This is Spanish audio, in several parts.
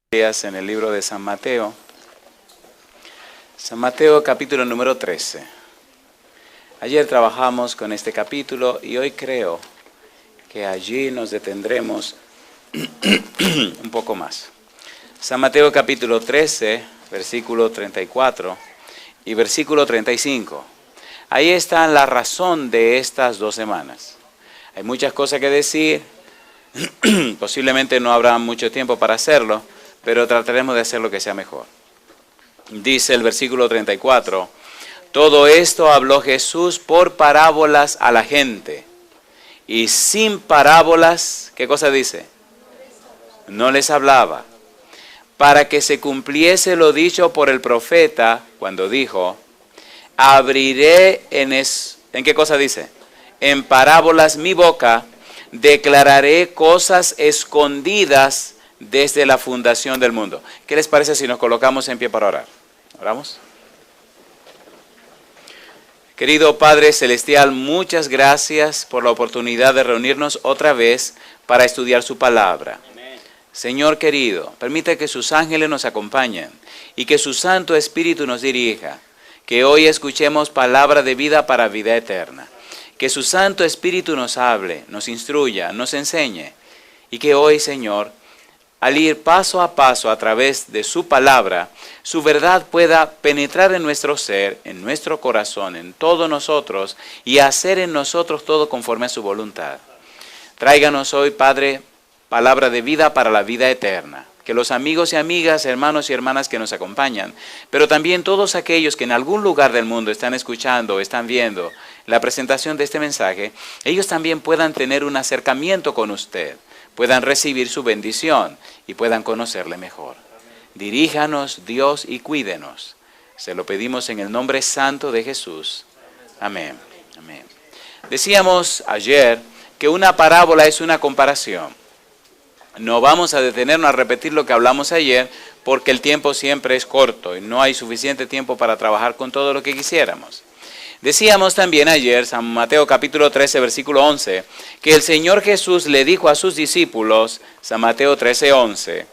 En el libro de San Mateo. San Mateo capítulo número 13. Ayer trabajamos con este capítulo y hoy creo que allí nos detendremos un poco más. San Mateo capítulo 13, versículo 34 y versículo 35. Ahí está la razón de estas 2 semanas. Hay muchas cosas que decir, posiblemente no habrá mucho tiempo para hacerlo, pero trataremos de hacer lo que sea mejor. Dice el versículo 34, todo esto habló Jesús por parábolas a la gente, y sin parábolas, ¿qué cosa dice? No les hablaba, para que se cumpliese lo dicho por el profeta, cuando dijo, abriré ¿en qué cosa dice? En parábolas mi boca, declararé cosas escondidas desde la fundación del mundo. ¿Qué les parece si nos colocamos en pie para orar? ¿Oramos? Querido Padre Celestial, muchas gracias por la oportunidad de reunirnos otra vez para estudiar su palabra. Amén. Señor querido, permite que sus ángeles nos acompañen y que su Santo Espíritu nos dirija. Que hoy escuchemos palabra de vida para vida eterna. Que su Santo Espíritu nos hable, nos instruya, nos enseñe. Y que hoy, Señor, al ir paso a paso a través de su palabra, su verdad pueda penetrar en nuestro ser, en nuestro corazón, en todos nosotros y hacer en nosotros todo conforme a su voluntad. Tráiganos hoy, Padre, palabra de vida para la vida eterna. Que los amigos y amigas, hermanos y hermanas que nos acompañan, pero también todos aquellos que en algún lugar del mundo están escuchando o están viendo la presentación de este mensaje, ellos también puedan tener un acercamiento con usted, puedan recibir su bendición y puedan conocerle mejor. Diríjanos, Dios, y cuídenos. Se lo pedimos en el nombre santo de Jesús. Amén. Amén. Decíamos ayer que una parábola es una comparación. No vamos a detenernos a repetir lo que hablamos ayer porque el tiempo siempre es corto y no hay suficiente tiempo para trabajar con todo lo que quisiéramos. Decíamos también ayer, San Mateo capítulo 13, versículo 11, que el Señor Jesús le dijo a sus discípulos, San Mateo 13, 11,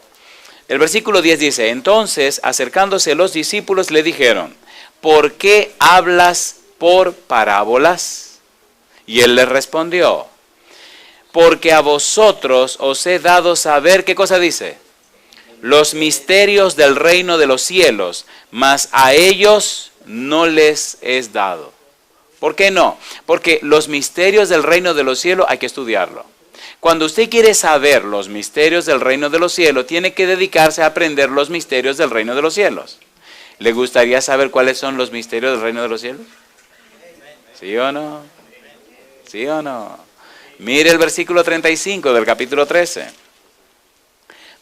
el versículo 10 dice, entonces acercándose los discípulos le dijeron, ¿por qué hablas por parábolas? Y él les respondió, porque a vosotros os he dado saber, ¿qué cosa dice? Los misterios del reino de los cielos, mas a ellos no les es dado. ¿Por qué no? Porque los misterios del reino de los cielos hay que estudiarlo. Cuando usted quiere saber los misterios del reino de los cielos, tiene que dedicarse a aprender los misterios del reino de los cielos. ¿Le gustaría saber cuáles son los misterios del reino de los cielos? ¿Sí o no? ¿Sí o no? Mire el versículo 35 del capítulo 13.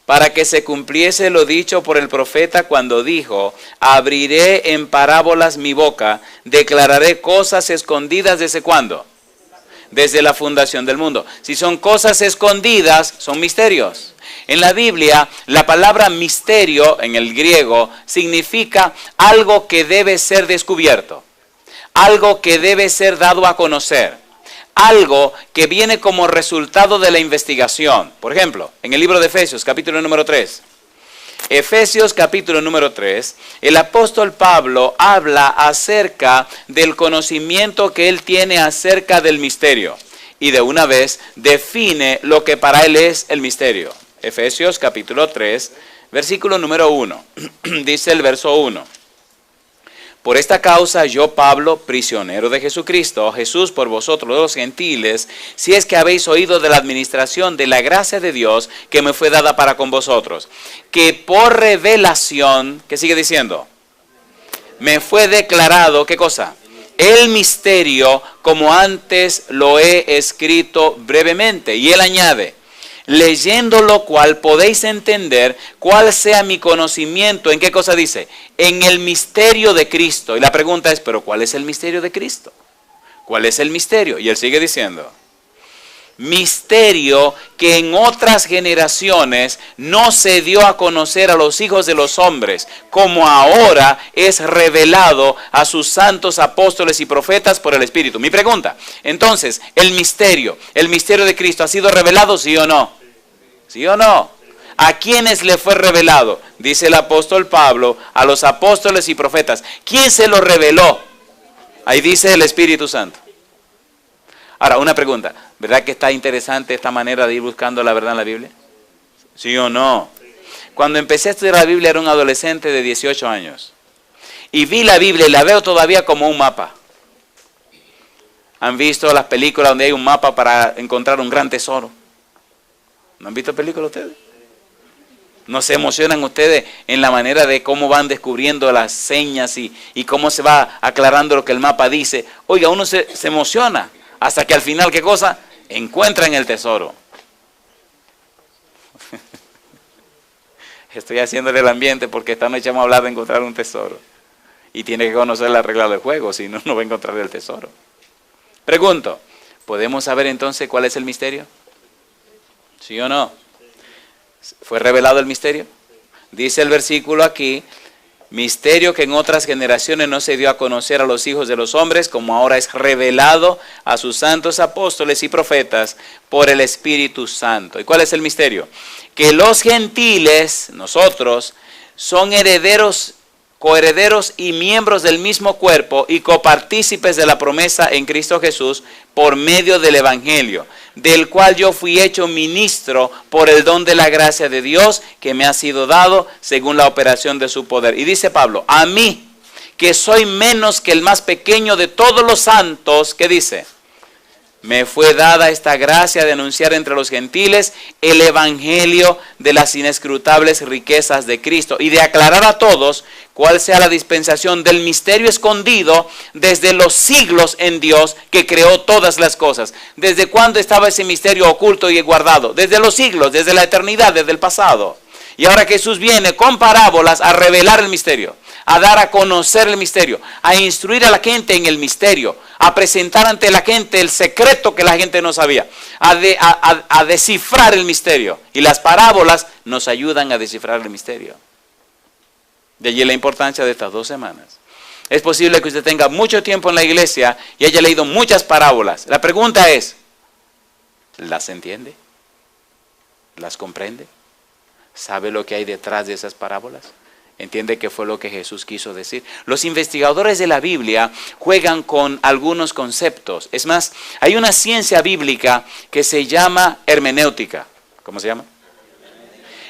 Para que se cumpliese lo dicho por el profeta cuando dijo, abriré en parábolas mi boca, declararé cosas escondidas ¿desde cuándo? Desde la fundación del mundo. Si son cosas escondidas, son misterios. En la Biblia, la palabra misterio en el griego significa algo que debe ser descubierto, algo que debe ser dado a conocer. Algo que viene como resultado de la investigación. Por ejemplo, en el libro de Efesios, capítulo número 3. Efesios, capítulo número 3, el apóstol Pablo habla acerca del conocimiento que él tiene acerca del misterio. Y de una vez define lo que para él es el misterio. Efesios, capítulo 3, versículo número 1. Dice el verso 1. Por esta causa yo, Pablo, prisionero de Jesucristo, Jesús por vosotros los gentiles, si es que habéis oído de la administración de la gracia de Dios que me fue dada para con vosotros, que por revelación, ¿qué sigue diciendo? Me fue declarado, ¿qué cosa? El misterio, como antes lo he escrito brevemente. Y él añade, leyendo lo cual podéis entender cuál sea mi conocimiento. ¿En qué cosa dice? En el misterio de Cristo. Y la pregunta es, ¿pero cuál es el misterio de Cristo? ¿Cuál es el misterio? Y él sigue diciendo, misterio que en otras generaciones no se dio a conocer a los hijos de los hombres, como ahora es revelado a sus santos apóstoles y profetas por el Espíritu. Mi pregunta, entonces, el misterio de Cristo ha sido revelado, ¿sí o no? ¿Sí o no? ¿A quiénes le fue revelado? Dice el apóstol Pablo, a los apóstoles y profetas. ¿Quién se lo reveló? Ahí dice el Espíritu Santo. Ahora, una pregunta. ¿Verdad que está interesante esta manera de ir buscando la verdad en la Biblia? ¿Sí o no? Cuando empecé a estudiar la Biblia era un adolescente de 18 años. Y vi la Biblia y la veo todavía como un mapa. ¿Han visto las películas donde hay un mapa para encontrar un gran tesoro? ¿No han visto películas ustedes? ¿No se emocionan ustedes en la manera de cómo van descubriendo las señas y cómo se va aclarando lo que el mapa dice? Oiga, uno se emociona hasta que al final, ¿qué cosa? Encuentran el tesoro. Estoy haciéndole el ambiente porque esta noche vamos a hablar de encontrar un tesoro. Y tiene que conocer la regla del juego, si no, no va a encontrar el tesoro. Pregunto, ¿podemos saber entonces cuál es el misterio? ¿Sí o no? ¿Fue revelado el misterio? Dice el versículo aquí, misterio que en otras generaciones no se dio a conocer a los hijos de los hombres, como ahora es revelado a sus santos apóstoles y profetas por el Espíritu Santo. ¿Y cuál es el misterio? Que los gentiles, nosotros, son herederos, coherederos y miembros del mismo cuerpo y copartícipes de la promesa en Cristo Jesús por medio del Evangelio, del cual yo fui hecho ministro por el don de la gracia de Dios que me ha sido dado según la operación de su poder. Y dice Pablo, a mí, que soy menos que el más pequeño de todos los santos, ¿qué dice? Me fue dada esta gracia de anunciar entre los gentiles el evangelio de las inescrutables riquezas de Cristo y de aclarar a todos cuál sea la dispensación del misterio escondido desde los siglos en Dios que creó todas las cosas. ¿Desde cuándo estaba ese misterio oculto y guardado? Desde los siglos, desde la eternidad, desde el pasado. Y ahora Jesús viene con parábolas a revelar el misterio, a dar a conocer el misterio, a instruir a la gente en el misterio, a presentar ante la gente el secreto que la gente no sabía, a descifrar el misterio. Y las parábolas nos ayudan a descifrar el misterio. De allí la importancia de estas 2 semanas. Es posible que usted tenga mucho tiempo en la iglesia y haya leído muchas parábolas. La pregunta es, ¿las entiende? ¿Las comprende? ¿Sabe lo que hay detrás de esas parábolas? ¿Entiende qué fue lo que Jesús quiso decir? Los investigadores de la Biblia juegan con algunos conceptos. Es más, hay una ciencia bíblica que se llama hermenéutica. ¿Cómo se llama?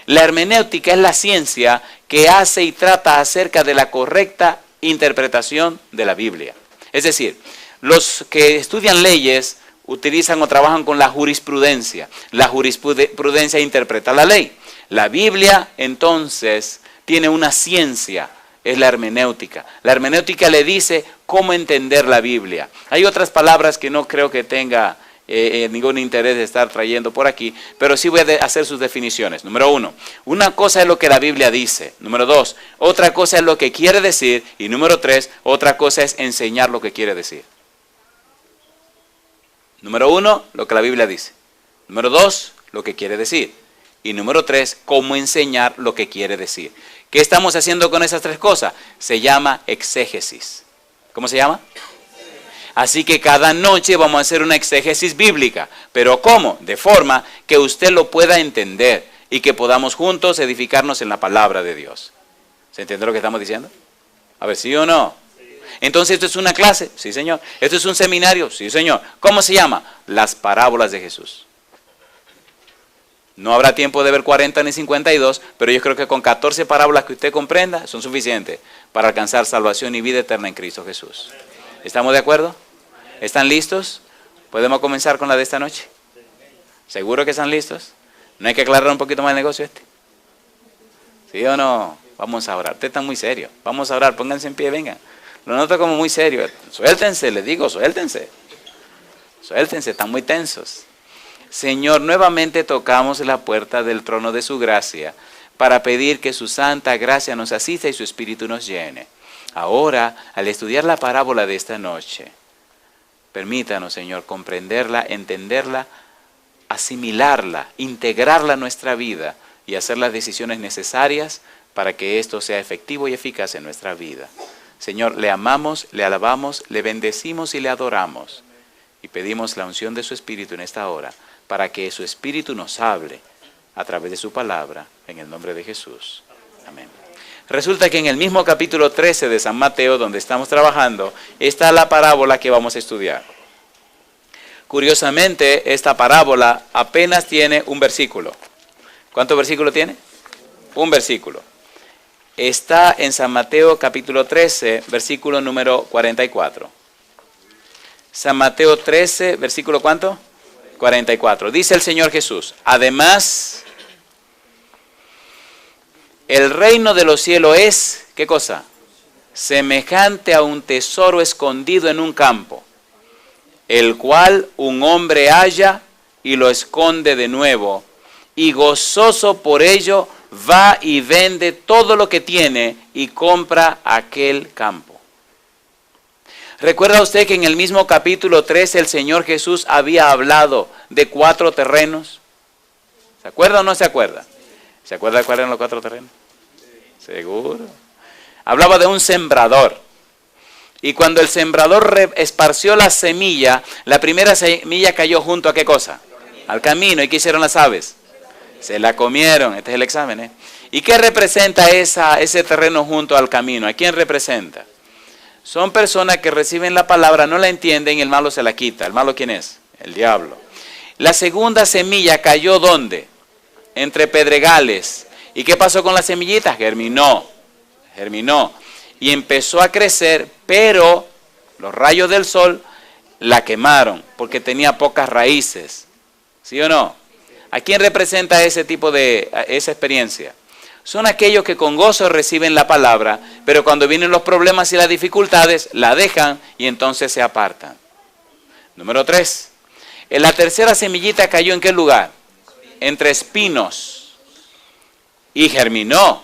La hermenéutica es la ciencia que hace y trata acerca de la correcta interpretación de la Biblia. Es decir, los que estudian leyes utilizan o trabajan con la jurisprudencia. La jurisprudencia interpreta la ley. La Biblia, entonces, tiene una ciencia, es la hermenéutica. La hermenéutica le dice cómo entender la Biblia. Hay otras palabras que no creo que tenga ningún interés de estar trayendo por aquí, pero sí voy a hacer sus definiciones. Número 1, una cosa es lo que la Biblia dice. Número 2, otra cosa es lo que quiere decir. Y número 3, otra cosa es enseñar lo que quiere decir. Número 1, lo que la Biblia dice. Número 2, lo que quiere decir. Y número 3, cómo enseñar lo que quiere decir. ¿Qué estamos haciendo con esas 3 cosas? Se llama exégesis. ¿Cómo se llama? Así que cada noche vamos a hacer una exégesis bíblica. ¿Pero cómo? De forma que usted lo pueda entender y que podamos juntos edificarnos en la palabra de Dios. ¿Se entiende lo que estamos diciendo? A ver, ¿sí o no? Entonces, ¿esto es una clase? Sí, señor. ¿Esto es un seminario? Sí, señor. ¿Cómo se llama? Las parábolas de Jesús. No habrá tiempo de ver 40 ni 52, pero yo creo que con 14 parábolas que usted comprenda son suficientes para alcanzar salvación y vida eterna en Cristo Jesús. ¿Estamos de acuerdo? ¿Están listos? ¿Podemos comenzar con la de esta noche? ¿Seguro que están listos? ¿No hay que aclarar un poquito más el negocio este? ¿Sí o no? Vamos a orar. Ustedes están muy serios. Vamos a orar. Pónganse en pie, vengan. Lo noto como muy serio. Suéltense, les digo, suéltense. Suéltense, están muy tensos. Señor, nuevamente tocamos la puerta del trono de su gracia para pedir que su santa gracia nos asista y su espíritu nos llene. Ahora, al estudiar la parábola de esta noche, permítanos, Señor, comprenderla, entenderla, asimilarla, integrarla a nuestra vida y hacer las decisiones necesarias para que esto sea efectivo y eficaz en nuestra vida. Señor, le amamos, le alabamos, le bendecimos y le adoramos. Y pedimos la unción de su Espíritu en esta hora, para que su Espíritu nos hable a través de su palabra, en el nombre de Jesús. Amén. Resulta que en el mismo capítulo 13 de San Mateo, donde estamos trabajando, está la parábola que vamos a estudiar. Curiosamente, esta parábola apenas tiene un versículo. ¿Cuántos versículos tiene? Un versículo. Está en San Mateo capítulo 13, versículo número 44. San Mateo 13, versículo ¿cuánto? 44. Dice el Señor Jesús: además, el reino de los cielos es, ¿qué cosa? Semejante a un tesoro escondido en un campo, el cual un hombre halla y lo esconde de nuevo, y gozoso por ello va y vende todo lo que tiene y compra aquel campo. ¿Recuerda usted que en el mismo capítulo 13 el Señor Jesús había hablado de 4 terrenos? ¿Se acuerda o no se acuerda? ¿Se acuerda cuáles eran los 4 terrenos? Seguro. Hablaba de un sembrador. Y cuando el sembrador esparció la semilla, la primera semilla cayó junto a ¿qué cosa? Al camino. ¿Y qué hicieron las aves? Se la comieron. Este es el examen, ¿eh? ¿Y qué representa ese terreno junto al camino? ¿A quién representa? Son personas que reciben la palabra, no la entienden y el malo se la quita. ¿El malo quién es? El diablo. La segunda semilla cayó ¿dónde? Entre pedregales. ¿Y qué pasó con la semillita? Germinó. Y empezó a crecer, pero los rayos del sol la quemaron porque tenía pocas raíces. ¿Sí o no? ¿A quién representa ese tipo de esa experiencia? Son aquellos que con gozo reciben la palabra, pero cuando vienen los problemas y las dificultades, la dejan y entonces se apartan. Número 3. En la tercera semillita cayó ¿en qué lugar? Entre espinos. Y germinó.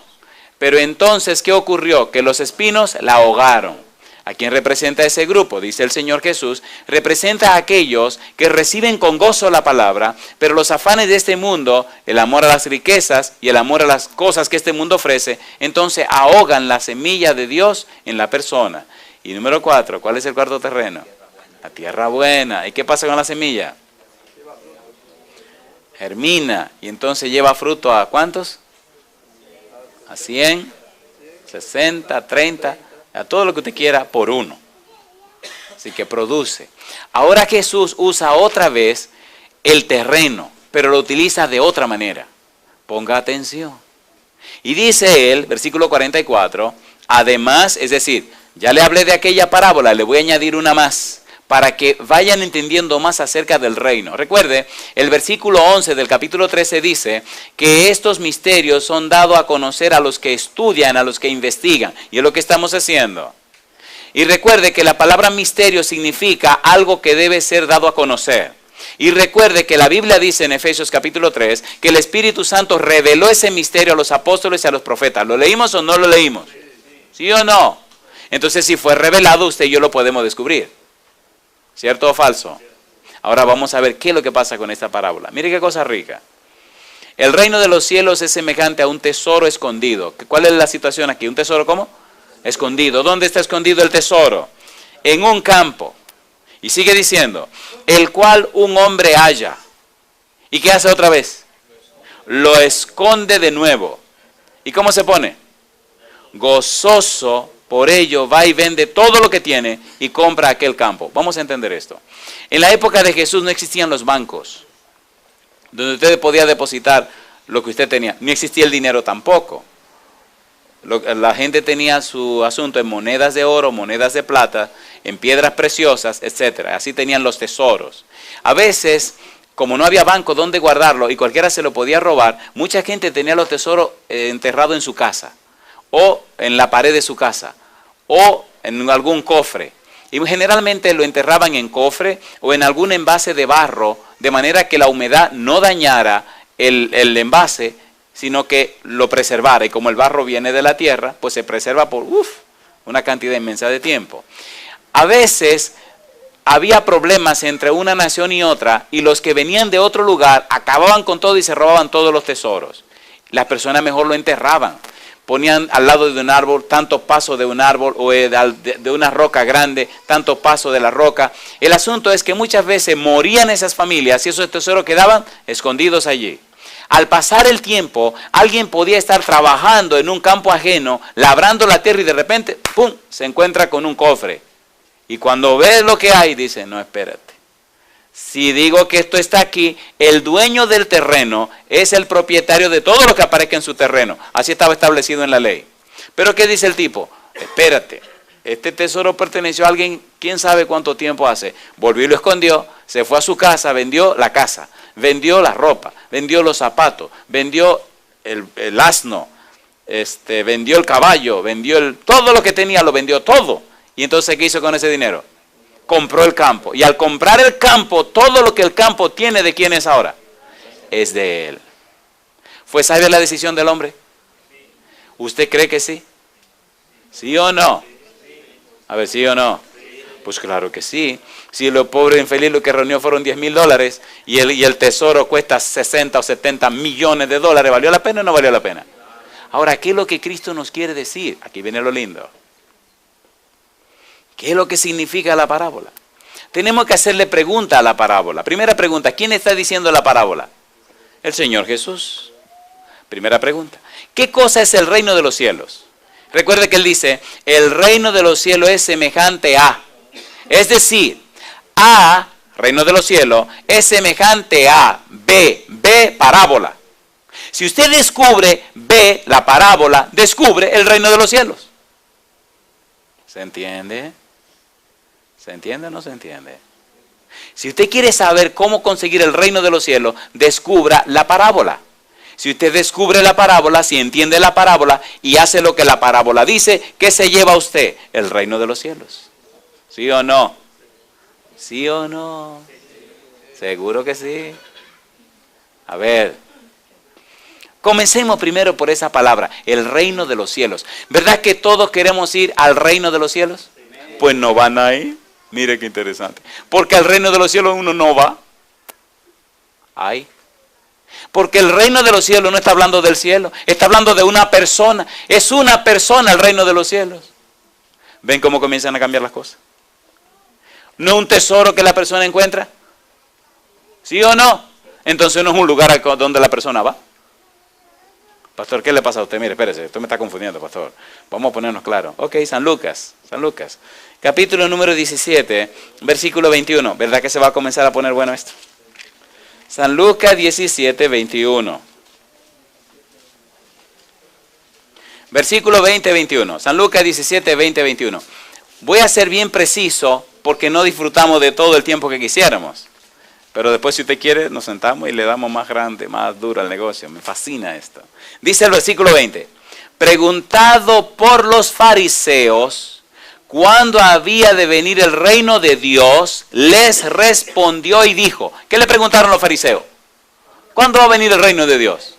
Pero entonces, ¿qué ocurrió? Que los espinos la ahogaron. ¿A quién representa ese grupo? Dice el Señor Jesús, representa a aquellos que reciben con gozo la palabra, pero los afanes de este mundo, el amor a las riquezas y el amor a las cosas que este mundo ofrece, entonces ahogan la semilla de Dios en la persona. Y número 4, ¿cuál es el cuarto terreno? La tierra buena. ¿Y qué pasa con la semilla? Germina y entonces lleva fruto ¿a cuántos? A 100, 60, 30, a todo lo que usted quiera por uno. Así que produce. Ahora Jesús usa otra vez el terreno, pero lo utiliza de otra manera. Ponga atención. Y dice él, versículo 44, además, es decir, ya le hablé de aquella parábola, le voy a añadir una más, para que vayan entendiendo más acerca del reino. Recuerde, el versículo 11 del capítulo 13 dice que estos misterios son dados a conocer a los que estudian, a los que investigan. Y es lo que estamos haciendo. Y recuerde que la palabra misterio significa algo que debe ser dado a conocer. Y recuerde que la Biblia dice en Efesios capítulo 3 que el Espíritu Santo reveló ese misterio a los apóstoles y a los profetas. ¿Lo leímos o no lo leímos? ¿Sí o no? Entonces, si fue revelado, usted y yo lo podemos descubrir. ¿Cierto o falso? Ahora vamos a ver qué es lo que pasa con esta parábola. Mire qué cosa rica. El reino de los cielos es semejante a un tesoro escondido. ¿Cuál es la situación aquí? ¿Un tesoro cómo? Escondido. ¿Dónde está escondido el tesoro? En un campo. Y sigue diciendo, el cual un hombre halla. ¿Y qué hace otra vez? Lo esconde de nuevo. ¿Y cómo se pone? Gozoso. Por ello va y vende todo lo que tiene y compra aquel campo. Vamos a entender esto. En la época de Jesús no existían los bancos, donde usted podía depositar lo que usted tenía. Ni existía el dinero tampoco. La gente tenía su asunto en monedas de oro, monedas de plata, en piedras preciosas, etc. Así tenían los tesoros. A veces, como no había banco donde guardarlo y cualquiera se lo podía robar, mucha gente tenía los tesoros enterrados en su casa o en la pared de su casa, o en algún cofre. Y generalmente lo enterraban en cofre o en algún envase de barro, de manera que la humedad no dañara el envase, sino que lo preservara. Y como el barro viene de la tierra, pues se preserva por una cantidad inmensa de tiempo. A veces había problemas entre una nación y otra, y los que venían de otro lugar acababan con todo y se robaban todos los tesoros. Las personas mejor lo enterraban. Ponían al lado de un árbol tantos pasos de un árbol o de una roca grande, tantos pasos de la roca. El asunto es que muchas veces morían esas familias y esos tesoros quedaban escondidos allí. Al pasar el tiempo, alguien podía estar trabajando en un campo ajeno, labrando la tierra y de repente, ¡pum!, se encuentra con un cofre. Y cuando ve lo que hay, dice, no, espérate. Si digo que esto está aquí, el dueño del terreno es el propietario de todo lo que aparezca en su terreno. Así estaba establecido en la ley. Pero ¿qué dice el tipo? Espérate, este tesoro perteneció a alguien, quién sabe cuánto tiempo hace. Volvió y lo escondió, se fue a su casa, vendió la casa, vendió la ropa, vendió los zapatos, vendió el asno, vendió el caballo, vendió todo lo que tenía, lo vendió todo. Y entonces, ¿qué hizo con ese dinero? Compró el campo. Y al comprar el campo, todo lo que el campo tiene, ¿de quién es ahora? Es de él. ¿Fue sabia la decisión del hombre? ¿Usted cree que sí? ¿Sí o no? A ver, ¿sí o no? Pues claro que sí. Si lo pobre infeliz lo que reunió fueron $10,000 y el tesoro cuesta 60 o 70 millones de dólares, ¿valió la pena o no valió la pena? Ahora, ¿qué es lo que Cristo nos quiere decir? Aquí viene lo lindo. ¿Qué es lo que significa la parábola? Tenemos que hacerle pregunta a la parábola. Primera pregunta, ¿quién está diciendo la parábola? El Señor Jesús. Primera pregunta. ¿Qué cosa es el reino de los cielos? Recuerde que Él dice, el reino de los cielos es semejante a. Es decir, A, reino de los cielos, es semejante a B, parábola. Si usted descubre B, la parábola, descubre el reino de los cielos. ¿Se entiende? ¿Se entiende o no se entiende? Si usted quiere saber cómo conseguir el reino de los cielos, descubra la parábola. Si usted descubre la parábola, si entiende la parábola y hace lo que la parábola dice, ¿qué se lleva a usted? El reino de los cielos. ¿Sí o no? ¿Sí o no? Seguro que sí. A ver, comencemos primero por esa palabra, el reino de los cielos. ¿Verdad que todos queremos ir al reino de los cielos? Pues no van ahí. Mire qué interesante. Porque al reino de los cielos uno no va. Ay. Porque el reino de los cielos no está hablando del cielo, está hablando de una persona. Es una persona el reino de los cielos. ¿Ven cómo comienzan a cambiar las cosas? ¿No un tesoro que la persona encuentra? ¿Sí o no? Entonces no es un lugar donde la persona va. Pastor, ¿qué le pasa a usted? Mire, espérese, usted me está confundiendo, pastor. Vamos a ponernos claros. Ok, San Lucas. Capítulo número 17, versículo 21. ¿Verdad que se va a comenzar a poner bueno esto? San Lucas 17, 21. Versículo 20, 21. San Lucas 17, 20, 21. Voy a ser bien preciso porque no disfrutamos de todo el tiempo que quisiéramos. Pero después, si usted quiere, nos sentamos y le damos más grande, más duro al negocio. Me fascina esto. Dice el versículo 20. Preguntado por los fariseos cuándo había de venir el reino de Dios, les respondió y dijo. ¿Qué le preguntaron los fariseos? ¿Cuándo va a venir el reino de Dios?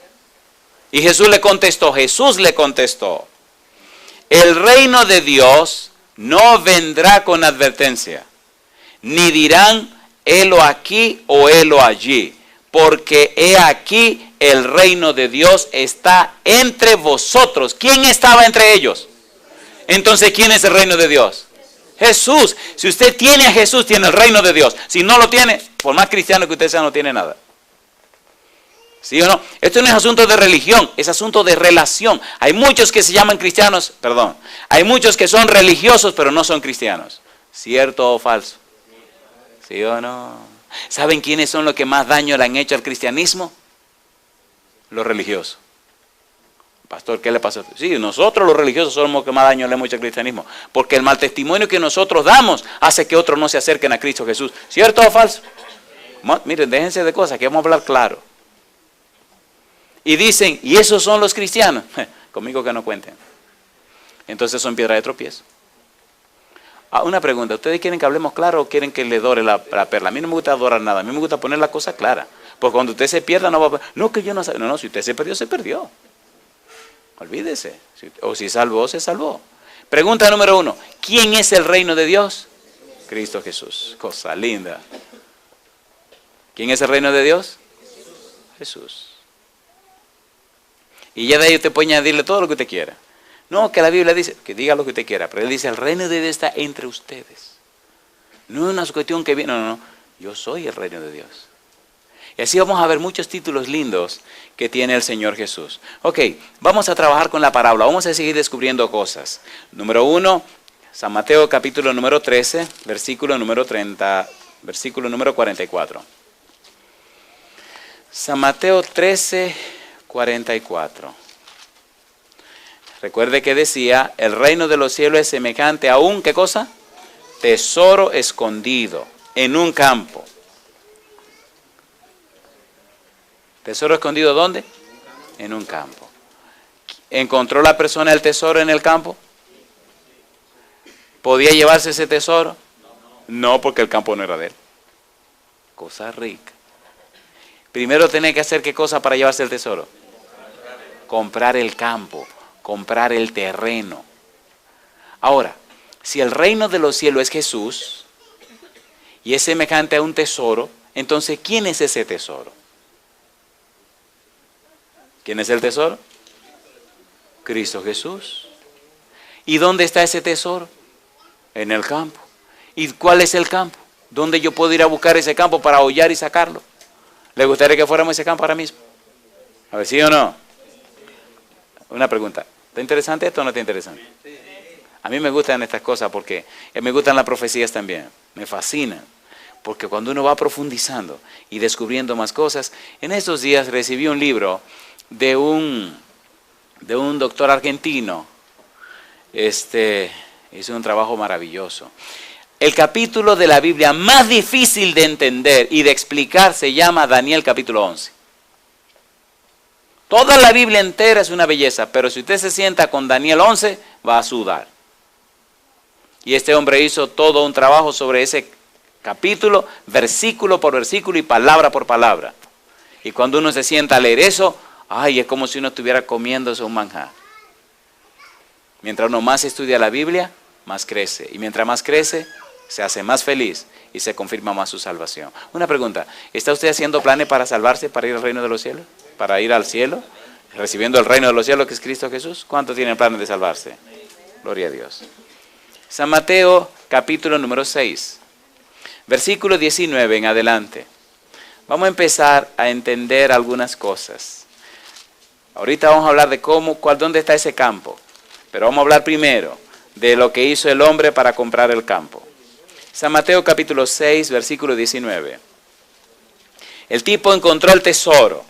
Y Jesús le contestó, el reino de Dios no vendrá con advertencia, ni dirán, helo aquí o helo allí, porque he aquí el reino de Dios está entre vosotros. ¿Quién estaba entre ellos? Entonces, ¿quién es el reino de Dios? Jesús. Si usted tiene a Jesús, tiene el reino de Dios. Si no lo tiene, por más cristiano que usted sea, no tiene nada. ¿Sí o no? Esto no es asunto de religión, es asunto de relación. Hay muchos que se llaman cristianos, hay muchos que son religiosos, pero no son cristianos. ¿Cierto o falso? ¿Sí o no? ¿Saben quiénes son los que más daño le han hecho al cristianismo? Los religiosos. Pastor, ¿qué le pasó? Sí, nosotros los religiosos somos los que más daño le hemos hecho al cristianismo. Porque el mal testimonio que nosotros damos hace que otros no se acerquen a Cristo Jesús. ¿Cierto o falso? Miren, déjense de cosas, que vamos a hablar claro. Y dicen, ¿y esos son los cristianos? Conmigo que no cuenten. Entonces son piedra de tropiezo. Una pregunta, ¿ustedes quieren que hablemos claro o quieren que le dore la perla? A mí no me gusta adorar nada, a mí me gusta poner la cosa clara. Porque cuando usted se pierda no va a... No, que yo no sé. No, si usted se perdió, se perdió. Olvídese. O si salvó, se salvó. Pregunta número 1. ¿Quién es el reino de Dios? Cristo Jesús. Cosa linda. ¿Quién es el reino de Dios? Jesús. Y ya de ahí usted puede añadirle todo lo que usted quiera. No, que la Biblia dice, que diga lo que usted quiera, pero él dice, el reino de Dios está entre ustedes. No es una cuestión que viene, no. Yo soy el reino de Dios. Y así vamos a ver muchos títulos lindos que tiene el Señor Jesús. Ok, vamos a trabajar con la parábola, vamos a seguir descubriendo cosas. Número 1, San Mateo capítulo número 13, versículo número 30, versículo número 44. San Mateo 13, 44. Recuerde que decía, el reino de los cielos es semejante a un, ¿qué cosa? Tesoro escondido en un campo. ¿Tesoro escondido dónde? En un campo. ¿Encontró la persona el tesoro en el campo? ¿Podía llevarse ese tesoro? No, porque el campo no era de él. Cosa rica. Primero tenía que hacer ¿qué cosa para llevarse el tesoro? Comprar el campo, comprar el terreno. Ahora, si el reino de los cielos es Jesús y es semejante a un tesoro, entonces ¿quién es ese tesoro? ¿Quién es el tesoro? Cristo Jesús. ¿Y dónde está ese tesoro? En el campo. ¿Y cuál es el campo? ¿Dónde yo puedo ir a buscar ese campo para hollar y sacarlo? ¿Le gustaría que fuéramos a ese campo ahora mismo? A ver, ¿sí o no? Una pregunta. ¿Está interesante esto o no está interesante? A mí me gustan estas cosas porque me gustan las profecías también. Me fascinan. Porque cuando uno va profundizando y descubriendo más cosas, en estos días recibí un libro de un doctor argentino. Hizo un trabajo maravilloso. El capítulo de la Biblia más difícil de entender y de explicar se llama Daniel capítulo 11. Toda la Biblia entera es una belleza, pero si usted se sienta con Daniel 11, va a sudar. Y este hombre hizo todo un trabajo sobre ese capítulo, versículo por versículo y palabra por palabra. Y cuando uno se sienta a leer eso, ay, es como si uno estuviera comiéndose un manjar. Mientras uno más estudia la Biblia, más crece. Y mientras más crece, se hace más feliz y se confirma más su salvación. Una pregunta, ¿está usted haciendo planes para salvarse, para ir al reino de los cielos? ¿Para ir al cielo? ¿Recibiendo el reino de los cielos que es Cristo Jesús? ¿Cuántos tienen planes de salvarse? Gloria a Dios. San Mateo capítulo número 6, versículo 19 en adelante. Vamos a empezar a entender algunas cosas. Ahorita vamos a hablar de dónde está ese campo. Pero vamos a hablar primero de lo que hizo el hombre para comprar el campo. San Mateo capítulo 6, versículo 19. El tipo encontró el tesoro,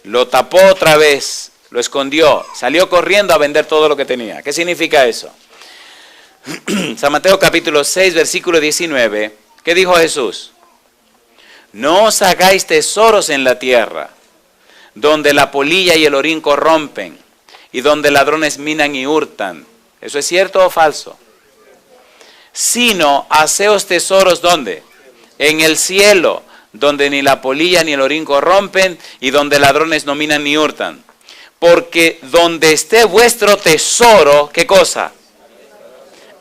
lo tapó otra vez, lo escondió, salió corriendo a vender todo lo que tenía. ¿Qué significa eso? San Mateo capítulo 6, versículo 19. ¿Qué dijo Jesús? No os hagáis tesoros en la tierra, donde la polilla y el orín corrompen, y donde ladrones minan y hurtan. ¿Eso es cierto o falso? Sino haceos tesoros, ¿dónde? En el cielo, donde ni la polilla ni el orín corrompen, y donde ladrones no minan ni hurtan. Porque donde esté vuestro tesoro, ¿qué cosa?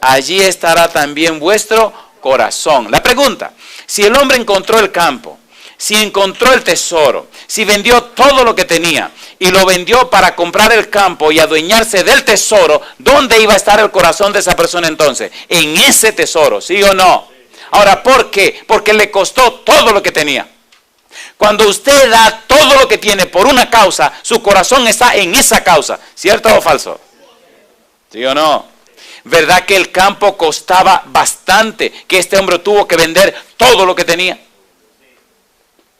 Allí estará también vuestro corazón. La pregunta, si el hombre encontró el campo, si encontró el tesoro, si vendió todo lo que tenía y lo vendió para comprar el campo y adueñarse del tesoro, ¿dónde iba a estar el corazón de esa persona entonces? En ese tesoro, ¿sí o no? Ahora, ¿por qué? Porque le costó todo lo que tenía. Cuando usted da todo lo que tiene por una causa, su corazón está en esa causa. ¿Cierto o falso? ¿Sí o no? ¿Verdad que el campo costaba bastante? Que este hombre tuvo que vender todo lo que tenía.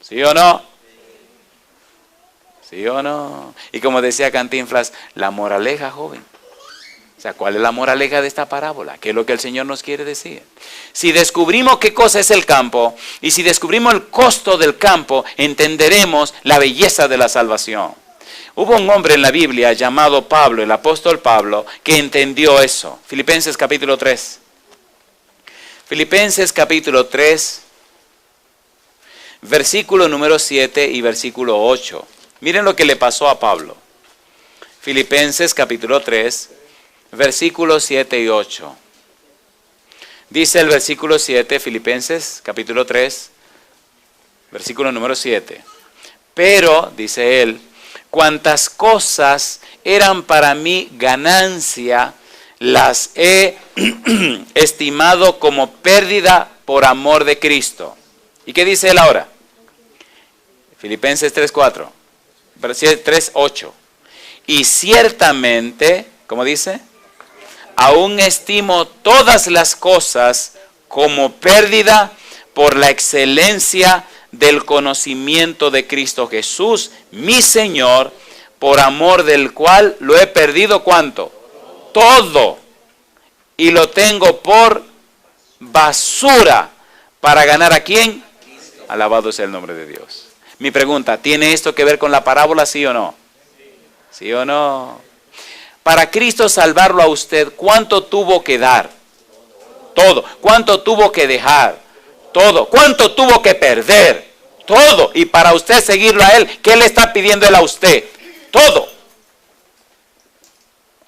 ¿Sí o no? ¿Sí o no? Y como decía Cantinflas, la moraleja, joven. O sea, ¿cuál es la moraleja de esta parábola? ¿Qué es lo que el Señor nos quiere decir? Si descubrimos qué cosa es el campo, y si descubrimos el costo del campo, entenderemos la belleza de la salvación. Hubo un hombre en la Biblia llamado Pablo, el apóstol Pablo, que entendió eso. Filipenses capítulo 3. Filipenses capítulo 3, versículo número 7 y versículo 8. Miren lo que le pasó a Pablo. Filipenses capítulo 3, versículos 7 y 8. Dice el versículo 7, Filipenses capítulo 3, versículo número 7. Pero, dice él, cuantas cosas eran para mí ganancia, las he estimado como pérdida por amor de Cristo. ¿Y qué dice él ahora? Filipenses 3:4. 3:8. Y ciertamente, ¿cómo dice? Aún estimo todas las cosas como pérdida por la excelencia del conocimiento de Cristo Jesús, mi Señor, por amor del cual lo he perdido, ¿cuánto? Todo. Y lo tengo por basura para ganar ¿a quién? Alabado sea el nombre de Dios. Mi pregunta, ¿tiene esto que ver con la parábola, sí o no? ¿Sí o no? Para Cristo salvarlo a usted, ¿cuánto tuvo que dar? Todo. ¿Cuánto tuvo que dejar? Todo. ¿Cuánto tuvo que perder? Todo. Y para usted seguirlo a Él, ¿qué le está pidiendo Él a usted? Todo.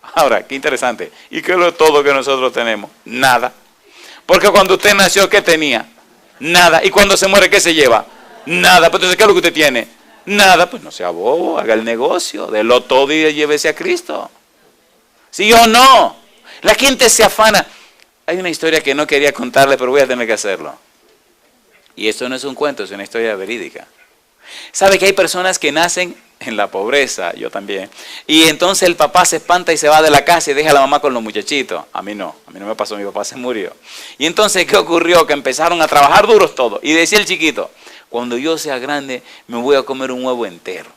Ahora, qué interesante. ¿Y qué es lo todo que nosotros tenemos? Nada. Porque cuando usted nació, ¿qué tenía? Nada. ¿Y cuando se muere, qué se lleva? Nada. Pues entonces, ¿qué es lo que usted tiene? Nada. Pues no sea bobo, haga el negocio, délo todo y llévese a Cristo. ¿Sí o no? La gente se afana. Hay una historia que no quería contarle, pero voy a tener que hacerlo. Y esto no es un cuento, es una historia verídica. ¿Sabe que hay personas que nacen en la pobreza? Yo también. Y entonces el papá se espanta y se va de la casa y deja a la mamá con los muchachitos. A mí no me pasó, mi papá se murió. Y entonces, ¿qué ocurrió? Que empezaron a trabajar duros todos. Y decía el chiquito, cuando yo sea grande me voy a comer un huevo entero.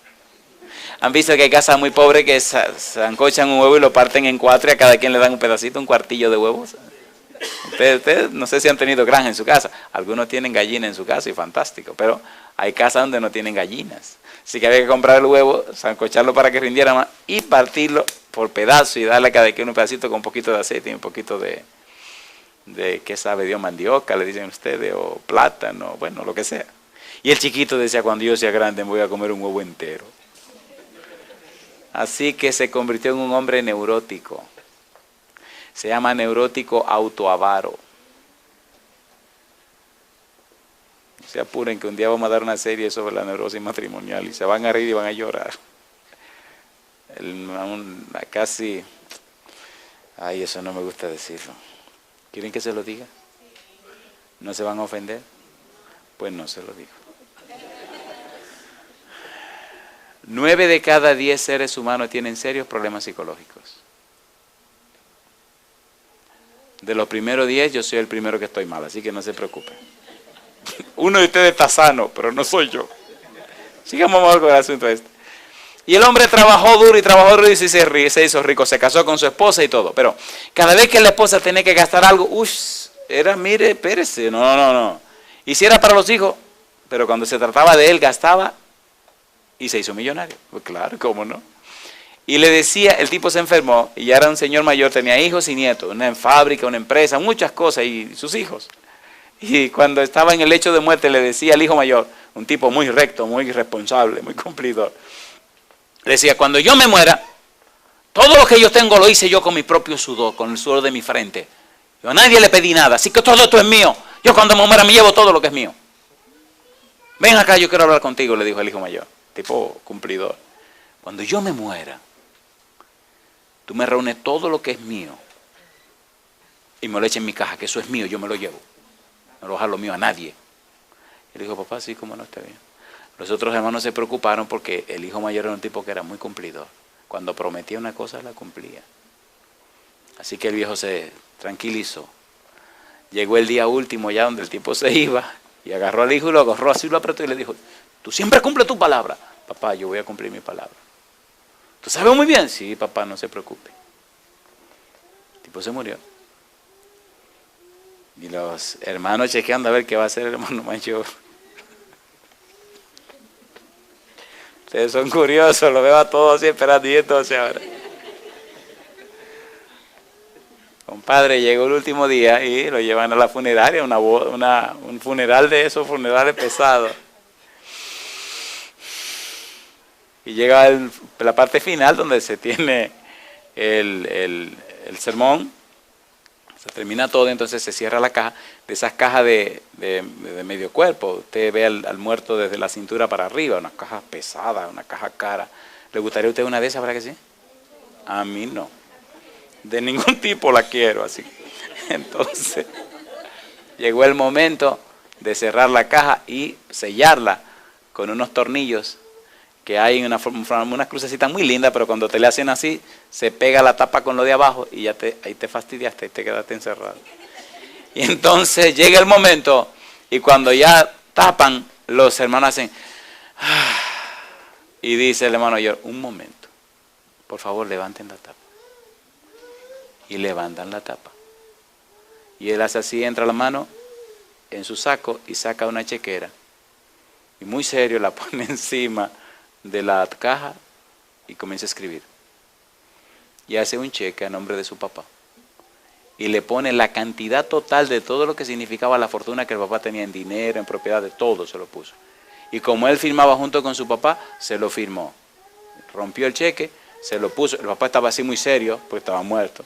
¿Han visto que hay casas muy pobres que sancochan un huevo y lo parten en 4 y a cada quien le dan un pedacito, un cuartillo de huevos? Ustedes no sé si han tenido granja en su casa. Algunos tienen gallina en su casa y fantástico, pero hay casas donde no tienen gallinas. Así que había que comprar el huevo, sancocharlo para que rindiera más y partirlo por pedazos y darle a cada quien un pedacito con un poquito de aceite y un poquito de ¿qué sabe Dios? Mandioca, le dicen ustedes, o plátano, bueno, lo que sea. Y el chiquito decía, cuando yo sea grande me voy a comer un huevo entero. Así que se convirtió en un hombre neurótico. Se llama neurótico autoavaro. No se apuren que un día vamos a dar una serie sobre la neurosis matrimonial y se van a reír y van a llorar. Casi... Ay, eso no me gusta decirlo. ¿Quieren que se lo diga? ¿No se van a ofender? Pues no se lo digo. 9 de cada 10 seres humanos tienen serios problemas psicológicos. De los primeros 10, yo soy el primero que estoy mal, así que no se preocupen. Uno de ustedes está sano, pero no soy yo. Sigamos mejor con el asunto este. Y el hombre trabajó duro y se hizo rico, se casó con su esposa y todo. Pero cada vez que la esposa tenía que gastar algo, mire, espérese, no. Y si era para los hijos, pero cuando se trataba de él, gastaba y se hizo millonario. Pues claro, ¿cómo no? Y le decía, el tipo se enfermó y ya era un señor mayor, tenía hijos y nietos, una fábrica, una empresa, muchas cosas y sus hijos. Y cuando estaba en el lecho de muerte le decía al hijo mayor, un tipo muy recto, muy responsable, muy cumplidor, le decía, cuando yo me muera, todo lo que yo tengo lo hice yo con mi propio sudor, con el sudor de mi frente. Yo a nadie le pedí nada, así que todo esto es mío. Yo cuando me muera me llevo todo lo que es mío. Ven acá, yo quiero hablar contigo, le dijo el hijo mayor, tipo cumplidor. Cuando yo me muera, tú me reúnes todo lo que es mío y me lo eches en mi caja, que eso es mío, yo me lo llevo. No lo dejo lo mío a nadie. Y le dijo, papá, sí, cómo no, está bien. Los otros hermanos se preocuparon porque el hijo mayor era un tipo que era muy cumplidor. Cuando prometía una cosa, la cumplía. Así que el viejo se tranquilizó. Llegó el día último ya donde el tipo se iba y agarró al hijo y lo agarró así, lo apretó y le dijo, tú siempre cumples tu palabra. Papá, yo voy a cumplir mi palabra. ¿Tú sabes muy bien? Sí, papá, no se preocupe. El tipo se murió. Y los hermanos chequeando a ver qué va a hacer el hermano mayor. Ustedes son curiosos, lo veo a todos así esperando y entonces ahora. Compadre, llegó el último día y lo llevan a la funeraria, un funeral de esos funerales pesados. Y llega la parte final donde se tiene el sermón. Se termina todo, entonces se cierra la caja. De esas cajas de medio cuerpo, usted ve al muerto desde la cintura para arriba, una caja pesada, una caja cara. ¿Le gustaría a usted una de esas, verdad que sí? A mí no. De ningún tipo la quiero así. Entonces, llegó el momento de cerrar la caja y sellarla con unos tornillos que hay en unas crucecitas muy lindas, pero cuando te le hacen así, se pega la tapa con lo de abajo y ya ahí te fastidiaste y te quedaste encerrado. Y entonces llega el momento y cuando ya tapan, los hermanos hacen, y dice el hermano mayor, un momento, por favor levanten la tapa. Y levantan la tapa. Y él hace así, entra la mano en su saco y saca una chequera. Y muy serio la pone encima de la caja y comienza a escribir. Y hace un cheque a nombre de su papá. Y le pone la cantidad total de todo lo que significaba la fortuna que el papá tenía en dinero, en propiedad, de todo se lo puso. Y como él firmaba junto con su papá, se lo firmó. Rompió el cheque, se lo puso. El papá estaba así muy serio, porque estaba muerto.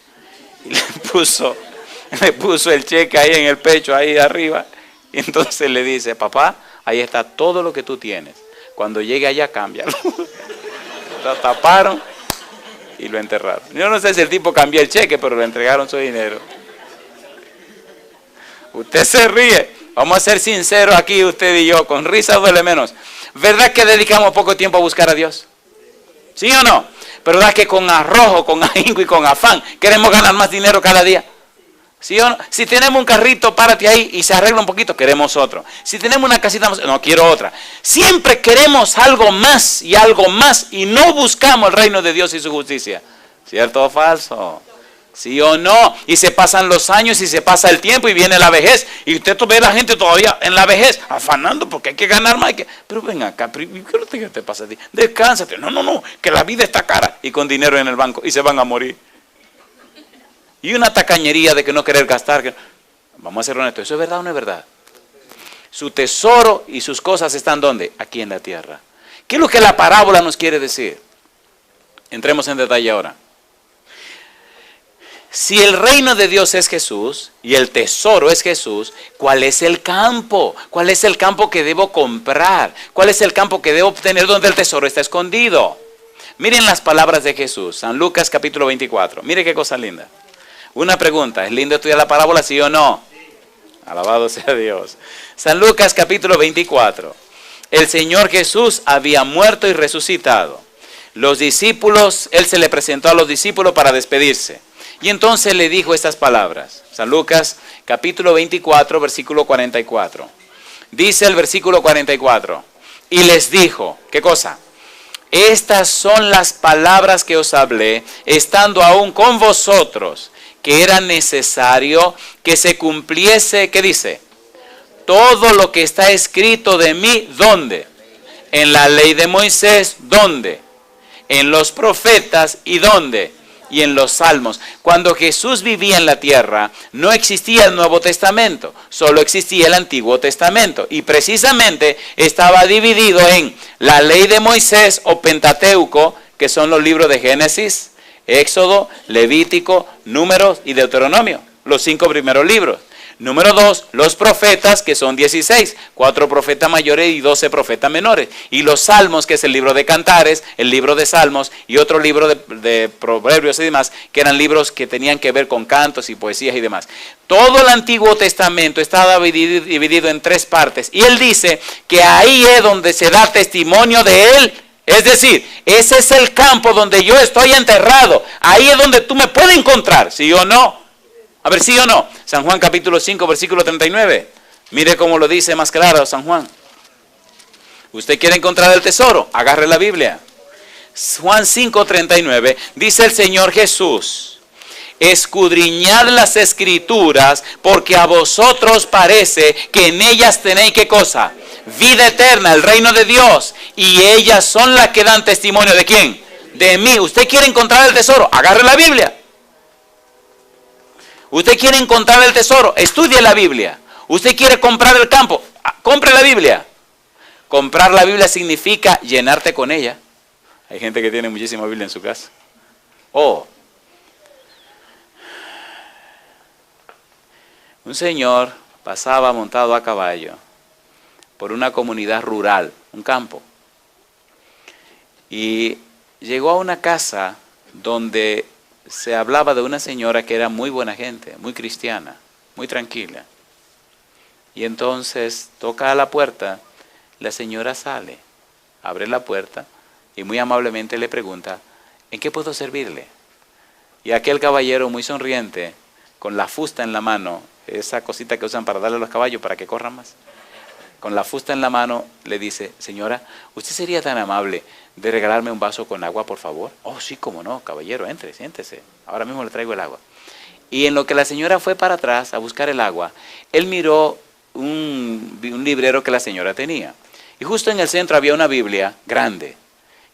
Y le puso el cheque ahí en el pecho, ahí arriba. Y entonces le dice, papá, ahí está todo lo que tú tienes. Cuando llegue allá, cámbialo. Lo taparon y lo enterraron. Yo no sé si el tipo cambió el cheque, pero le entregaron su dinero. Usted se ríe. Vamos a ser sinceros aquí, usted y yo. Con risa duele menos. ¿Verdad que dedicamos poco tiempo a buscar a Dios? ¿Sí o no? Pero ¿verdad que con arrojo, con ahínco y con afán queremos ganar más dinero cada día? ¿Sí o no? Si tenemos un carrito, párate ahí y se arregla un poquito, queremos otro. Si tenemos una casita, no, quiero otra. Siempre queremos algo más y no buscamos el reino de Dios y su justicia. ¿Cierto o falso? ¿Sí o no? Y se pasan los años y se pasa el tiempo y viene la vejez. Y usted ve a la gente todavía en la vejez, afanando porque hay que ganar más. Pero ven acá, ¿qué te pasa a ti? Descánsate. No, que la vida está cara. Y con dinero en el banco y se van a morir. Y una tacañería de que no querer gastar. Vamos a ser honestos, ¿eso es verdad o no es verdad? Su tesoro y sus cosas están ¿dónde? Aquí en la tierra. ¿Qué es lo que la parábola nos quiere decir? Entremos en detalle ahora. Si el reino de Dios es Jesús y el tesoro es Jesús, ¿cuál es el campo? ¿Cuál es el campo que debo comprar? ¿Cuál es el campo que debo obtener donde el tesoro está escondido? Miren las palabras de Jesús, San Lucas capítulo 24. Mire qué cosa linda. Una pregunta, ¿es lindo estudiar la parábola, sí o no? Sí. Alabado sea Dios. San Lucas capítulo 24. El Señor Jesús había muerto y resucitado. Los discípulos, Él se le presentó a los discípulos para despedirse. Y entonces le dijo estas palabras. San Lucas capítulo 24, versículo 44. Dice el versículo 44. Y les dijo, ¿qué cosa? Estas son las palabras que os hablé, estando aún con vosotros, que era necesario que se cumpliese, ¿qué dice? Todo lo que está escrito de mí, ¿dónde? En la ley de Moisés, ¿dónde? En los profetas, ¿y dónde? Y en los salmos. Cuando Jesús vivía en la tierra, no existía el Nuevo Testamento, solo existía el Antiguo Testamento. Y precisamente estaba dividido en la ley de Moisés o Pentateuco, que son los libros de Génesis, Éxodo, Levítico, Números y Deuteronomio, los 5 primeros libros. Número 2, los profetas, que son 16, 4 profetas mayores y 12 profetas menores. Y los salmos, que es el libro de Cantares, el libro de Salmos y otro libro de Proverbios y demás, que eran libros que tenían que ver con cantos y poesías y demás. Todo el Antiguo Testamento estaba dividido en 3 partes. Y él dice que ahí es donde se da testimonio de él. Es decir, ese es el campo donde yo estoy enterrado. Ahí es donde tú me puedes encontrar, ¿sí o no? A ver, ¿sí o no? San Juan capítulo 5, versículo 39. Mire cómo lo dice más claro San Juan. ¿Usted quiere encontrar el tesoro? Agarre la Biblia. Juan 5, 39. Dice el Señor Jesús: escudriñad las Escrituras, porque a vosotros parece que en ellas tenéis, ¿qué cosa? Vida eterna, el reino de Dios. Y ellas son las que dan testimonio, ¿de quién? De mí. ¿Usted quiere encontrar el tesoro? Agarre la Biblia. ¿Usted quiere encontrar el tesoro? Estudie la Biblia. ¿Usted quiere comprar el campo? Compre la Biblia. Comprar la Biblia significa llenarte con ella. Hay gente que tiene muchísima Biblia en su casa. Un señor pasaba montado a caballo por una comunidad rural, un campo. Y llegó a una casa donde se hablaba de una señora que era muy buena gente, muy cristiana, muy tranquila. Y entonces toca a la puerta, La señora sale, abre la puerta y muy amablemente le pregunta, ¿en qué puedo servirle? Y aquel caballero muy sonriente, con la fusta en la mano, esa cosita que usan para darle a los caballos para que corran más, con la fusta en la mano le dice, señora, ¿usted sería tan amable de regalarme un vaso con agua, por favor? Oh, sí, cómo no, caballero, entre, siéntese, ahora mismo le traigo el agua. Y en lo que la señora fue para atrás a buscar el agua, él miró un librero que la señora tenía. Y justo en el centro había una Biblia grande.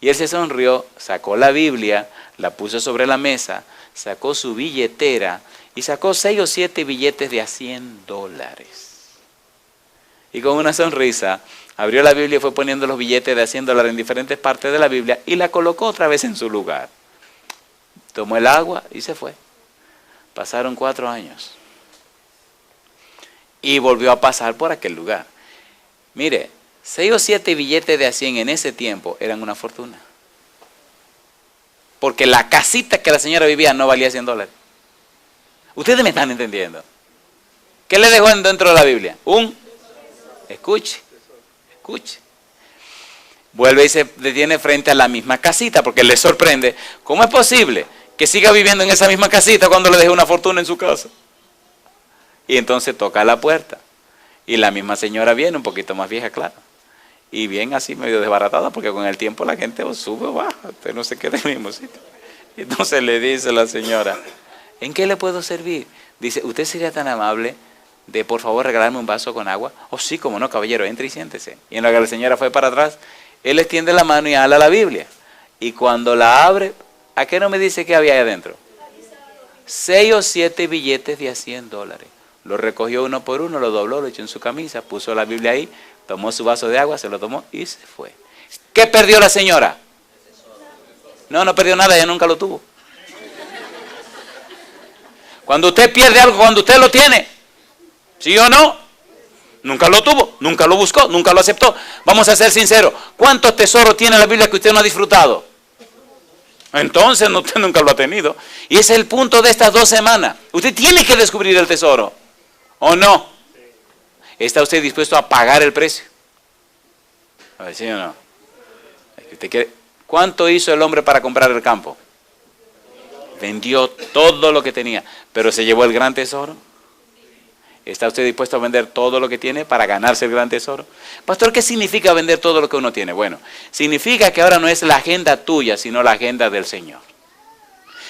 Y él se sonrió, sacó la Biblia, la puso sobre la mesa, sacó su billetera y sacó 6 o 7 billetes de a $100. Y con una sonrisa abrió la Biblia y fue poniendo los billetes de a $100 en diferentes partes de la Biblia y la colocó otra vez en su lugar. Tomó el agua y se fue. Pasaron 4 años. Y volvió a pasar por aquel lugar. Mire, 6 o 7 billetes de a 100 en ese tiempo eran una fortuna. Porque la casita que la señora vivía no valía $100. Ustedes me están entendiendo. ¿Qué le dejó dentro de la Biblia? Escuche. Vuelve y se detiene frente a la misma casita porque le sorprende. ¿Cómo es posible que siga viviendo en esa misma casita cuando le dejé una fortuna en su casa? Y entonces toca la puerta. Y la misma señora viene, un poquito más vieja, claro. Y bien así medio desbaratada porque con el tiempo la gente sube o baja. Usted no se queda en el mismo sitio. Y entonces le dice la señora, ¿en qué le puedo servir? Dice, ¿usted sería tan amable de por favor regalarme un vaso con agua? Oh sí, como no, caballero, entre y siéntese. Y en lo que la señora fue para atrás, él extiende la mano y ala la Biblia. Y cuando la abre, ¿a qué no me dice que había ahí adentro? 6 o 7 billetes de a $100. Lo recogió uno por uno, lo dobló, lo echó en su camisa, puso la Biblia ahí, tomó su vaso de agua, se lo tomó y se fue. ¿Qué perdió la señora? No perdió nada, ella nunca lo tuvo. Cuando usted pierde algo, cuando usted lo tiene, ¿sí o no? Nunca lo tuvo, nunca lo buscó, nunca lo aceptó. Vamos a ser sinceros, ¿cuántos tesoros tiene la Biblia que usted no ha disfrutado? Entonces usted nunca lo ha tenido. Y ese es el punto de estas 2 semanas. Usted tiene que descubrir el tesoro, ¿o no? ¿Está usted dispuesto a pagar el precio? A ver, ¿sí o no? ¿Cuánto hizo el hombre para comprar el campo? Vendió todo lo que tenía, pero se llevó el gran tesoro. ¿Está usted dispuesto a vender todo lo que tiene para ganarse el gran tesoro? Pastor, ¿qué significa vender todo lo que uno tiene? Bueno, significa que ahora no es la agenda tuya, sino la agenda del Señor.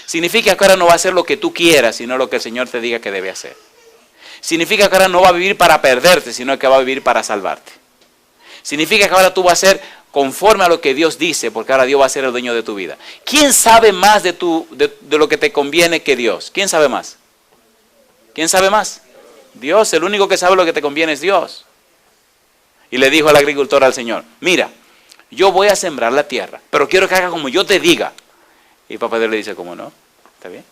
Significa que ahora no va a hacer lo que tú quieras, sino lo que el Señor te diga que debe hacer. Significa que ahora no va a vivir para perderte, sino que va a vivir para salvarte. Significa que ahora tú vas a ser conforme a lo que Dios dice, porque ahora Dios va a ser el dueño de tu vida. ¿Quién sabe más de lo que te conviene que Dios? ¿Quién sabe más? ¿Quién sabe más? Dios. El único que sabe lo que te conviene es Dios. Y le dijo al agricultor al Señor, mira, yo voy a sembrar la tierra, pero quiero que haga como yo te diga. Y papá Dios le dice, ¿cómo no? ¿Está bien?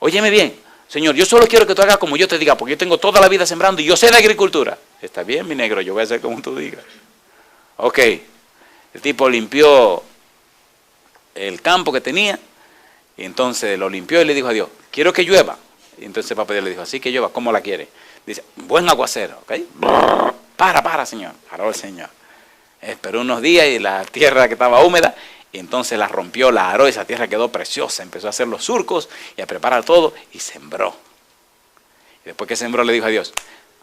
Óyeme bien, Señor, yo solo quiero que tú hagas como yo te diga, porque yo tengo toda la vida sembrando y yo sé de agricultura. Está bien, mi negro, yo voy a hacer como tú digas. Ok, el tipo limpió el campo que tenía, y entonces lo limpió y le dijo a Dios, quiero que llueva. Y entonces papá Dios le dijo, así que llueva, ¿cómo la quiere? Dice, buen aguacero, ¿ok? Para, Señor. Paró el Señor. Esperó unos días y la tierra que estaba húmeda, y entonces la rompió, la aró, y esa tierra quedó preciosa. Empezó a hacer los surcos y a preparar todo, y sembró. Y después que sembró le dijo a Dios,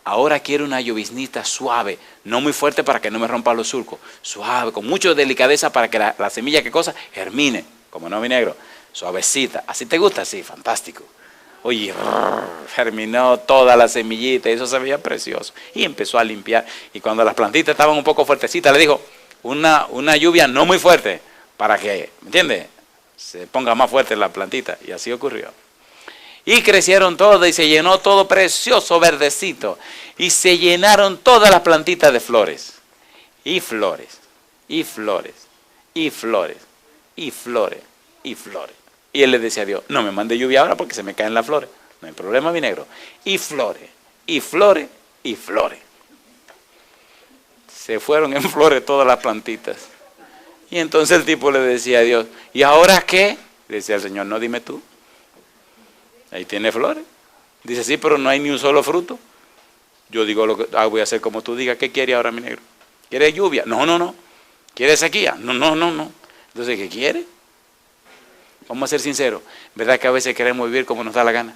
ahora quiero una lloviznita suave, no muy fuerte para que no me rompa los surcos, suave, con mucha delicadeza para que la semilla, ¿qué cosa? Germine, como no, mi negro, suavecita. ¿Así te gusta? Sí, fantástico. Oye, germinó toda la semillita y eso se veía precioso. Y empezó a limpiar. Y cuando las plantitas estaban un poco fuertecitas, le dijo, una lluvia no muy fuerte, para que, ¿me entiendes? Se ponga más fuerte la plantita. Y así ocurrió. Y crecieron todas y se llenó todo precioso, verdecito. Y se llenaron todas las plantitas de flores. Y flores, y flores, y flores, y flores, y flores. Y él le decía a Dios, no me mande lluvia ahora porque se me caen las flores. No hay problema, mi negro. Y flores, y flores, y flores. Se fueron en flores todas las plantitas. Y entonces el tipo le decía a Dios, ¿y ahora qué? Le decía al Señor, no, dime tú. Ahí tiene flores. Dice, sí, pero no hay ni un solo fruto. Yo digo, voy a hacer como tú digas. ¿Qué quiere ahora, mi negro? ¿Quiere lluvia? No. ¿Quiere sequía? No. Entonces, ¿qué quiere? Vamos a ser sinceros. ¿Verdad que a veces queremos vivir como nos da la gana?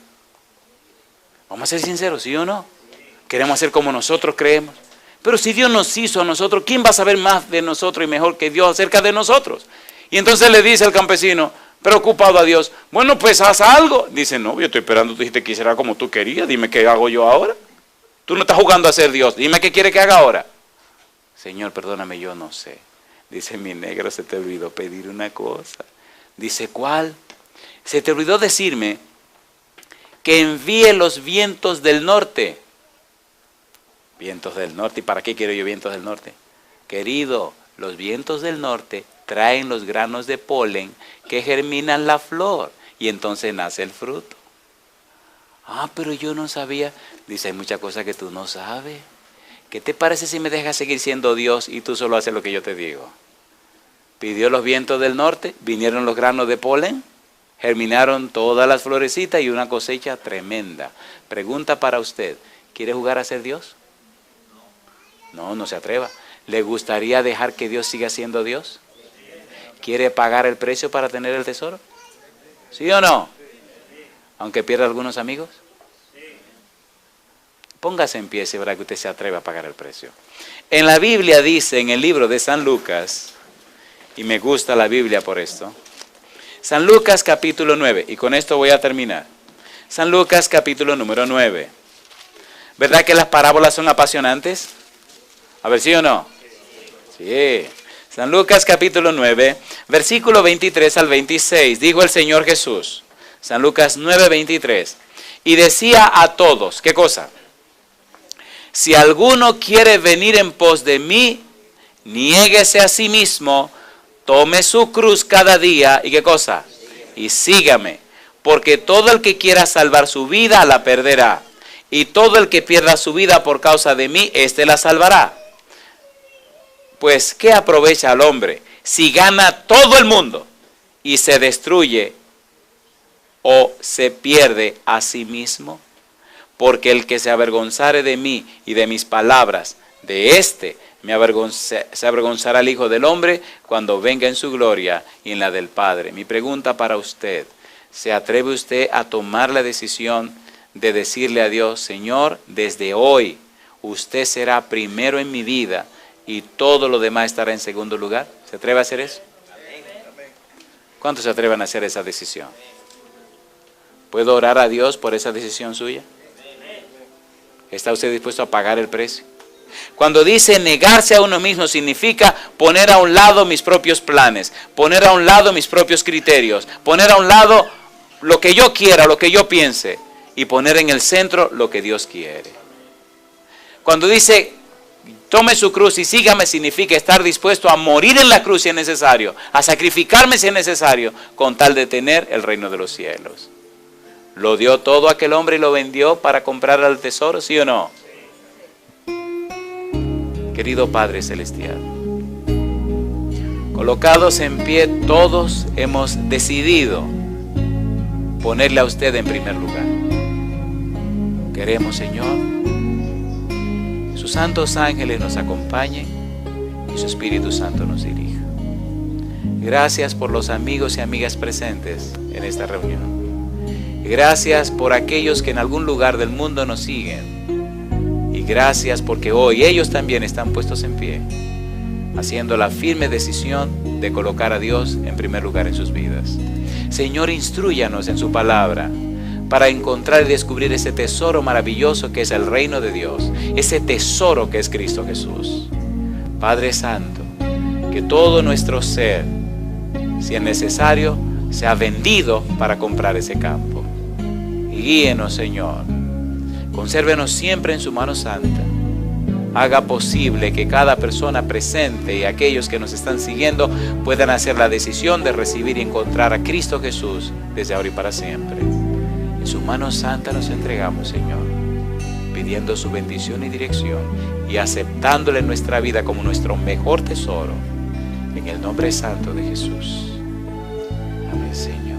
Vamos a ser sinceros, ¿sí o no? Queremos hacer como nosotros creemos. Pero si Dios nos hizo a nosotros, ¿quién va a saber más de nosotros y mejor que Dios acerca de nosotros? Y entonces le dice al campesino, preocupado a Dios, bueno, pues haz algo. Dice, no, yo estoy esperando, tú dijiste que hiciera como tú querías, dime qué hago yo ahora. Tú no estás jugando a ser Dios, dime qué quiere que haga ahora. Señor, perdóname, yo no sé. Dice, mi negro, se te olvidó pedir una cosa. Dice, ¿cuál? Se te olvidó decirme que envíe los vientos del norte. Vientos del norte, ¿y para qué quiero yo vientos del norte? Querido, los vientos del norte traen los granos de polen que germinan la flor y entonces nace el fruto. Ah, pero yo no sabía. Dice, hay muchas cosas que tú no sabes. ¿Qué te parece si me dejas seguir siendo Dios y tú solo haces lo que yo te digo? Pidió los vientos del norte, vinieron los granos de polen, germinaron todas las florecitas y una cosecha tremenda. Pregunta para usted, ¿quiere jugar a ser Dios? No se atreva. ¿Le gustaría dejar que Dios siga siendo Dios? ¿Quiere pagar el precio para tener el tesoro? ¿Sí o no? Aunque pierda algunos amigos. Póngase en pie si verá que usted se atreve a pagar el precio. En la Biblia dice, en el libro de San Lucas, y me gusta la Biblia por esto, San Lucas capítulo 9, y con esto voy a terminar. San Lucas capítulo número 9. ¿Verdad que las parábolas son apasionantes? A ver, ¿sí o no? Sí. San Lucas capítulo 9, versículo 23 al 26, dijo el Señor Jesús, San Lucas 9, 23, y decía a todos, ¿qué cosa? Si alguno quiere venir en pos de mí, niéguese a sí mismo, tome su cruz cada día, ¿y qué cosa? Y sígame, porque todo el que quiera salvar su vida la perderá, y todo el que pierda su vida por causa de mí, éste la salvará. Pues, ¿qué aprovecha al hombre si gana todo el mundo y se destruye o se pierde a sí mismo? Porque el que se avergonzare de mí y de mis palabras, de éste se avergonzará el Hijo del Hombre cuando venga en su gloria y en la del Padre. Mi pregunta para usted, ¿se atreve usted a tomar la decisión de decirle a Dios, Señor, desde hoy usted será primero en mi vida y todo lo demás estará en segundo lugar? ¿Se atreve a hacer eso? ¿Cuántos se atreven a hacer esa decisión? ¿Puedo orar a Dios por esa decisión suya? ¿Está usted dispuesto a pagar el precio? Cuando dice negarse a uno mismo, significa poner a un lado mis propios planes, poner a un lado mis propios criterios, poner a un lado lo que yo quiera, lo que yo piense, y poner en el centro lo que Dios quiere. Cuando dice tome su cruz y sígame, significa estar dispuesto a morir en la cruz si es necesario, a sacrificarme si es necesario, con tal de tener el reino de los cielos. ¿Lo dio todo aquel hombre y lo vendió para comprar al tesoro, sí o no? Querido Padre Celestial, colocados en pie, todos hemos decidido ponerle a usted en primer lugar. Queremos, Señor, que sus santos ángeles nos acompañen y su Espíritu Santo nos dirija. Gracias por los amigos y amigas presentes en esta reunión. Gracias por aquellos que en algún lugar del mundo nos siguen. Y gracias porque hoy ellos también están puestos en pie, haciendo la firme decisión de colocar a Dios en primer lugar en sus vidas. Señor, instrúyanos en su palabra para encontrar y descubrir ese tesoro maravilloso que es el reino de Dios, ese tesoro que es Cristo Jesús. Padre Santo, que todo nuestro ser, si es necesario, sea vendido para comprar ese campo. Y guíenos, Señor. Consérvenos siempre en su mano santa. Haga posible que cada persona presente y aquellos que nos están siguiendo puedan hacer la decisión de recibir y encontrar a Cristo Jesús desde ahora y para siempre. En su mano santa nos entregamos, Señor, pidiendo su bendición y dirección y aceptándole nuestra vida como nuestro mejor tesoro. En el nombre santo de Jesús. Amén, Señor.